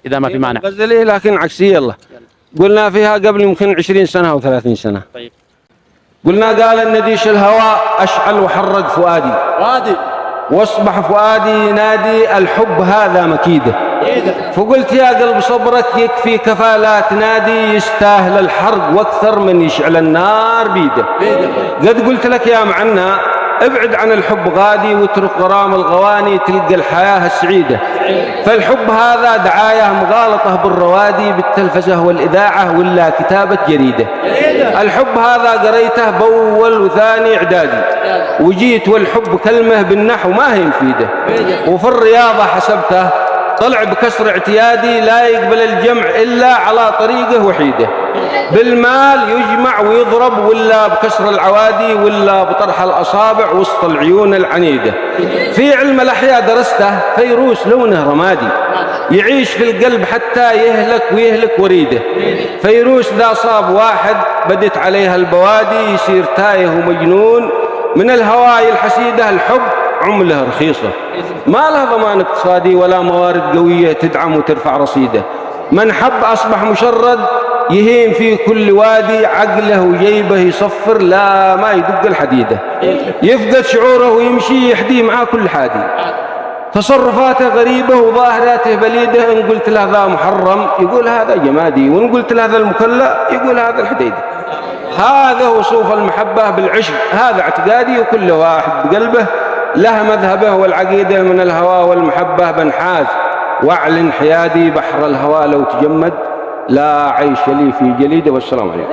إذا ما في مانع. غزلي لكن عكسية الله. قلنا فيها قبل يمكن 20 سنة أو 30 سنة. طيب. قلنا قال النديش الهوى أشعل وحرق فؤادي واصبح فؤادي ينادي الحب هذا مكيده. فقلت يا قلب صبرك يكفي كفى تنادي يستاهل الحرق واكثر من يشعل النار بيده. قد قلت لك يا معنا ابعد عن الحب غادي واترك غرام الغواني تلقى الحياة السعيدة. فالحب هذا دعاية مغالطة بالروادي بالتلفزة والإذاعة ولا كتابة جريدة. الحب هذا قريته بأول وثاني إعدادي وجيت والحب كلمة بالنحو ما هي مفيدة. وفي الرياضة حسبته طلع بكسر اعتيادي لا يقبل الجمع إلا على طريقة وحيدة. بالمال يجمع ويضرب ولا بكسر العوادي ولا بطرح الأصابع وسط العيون العنيدة. في علم الأحياء درسته فيروس لونه رمادي يعيش في القلب حتى يهلك ويهلك وريده. فيروس ذا صاب واحد بدت عليها البوادي يصير تايه ومجنون من الهواي الحسيدة. الحب عمله رخيصة ما لها ضمان اقتصادي ولا موارد قوية تدعم وترفع رصيده. من حب أصبح مشرد يهيم في كل وادي عقله وجيبه يصفر لا ما يدق الحديدة. يفقد شعوره ويمشي يحدي معاه كل حادي. تصرفاته غريبة وظاهراته بليدة. إن قلت له ذا محرم يقول هذا جمادي وإن قلت له ذا المكلا يقول هذا الحديدي. هذا وصوف المحبة بالعشق هذا اعتقادي وكل واحد بقلبه له مذهبه والعقيدة. من الهوى والمحبة بنحاز واعلن حيادي بحر الهوى لو تجمد لا عيش لي في جليده. والسلام عليكم.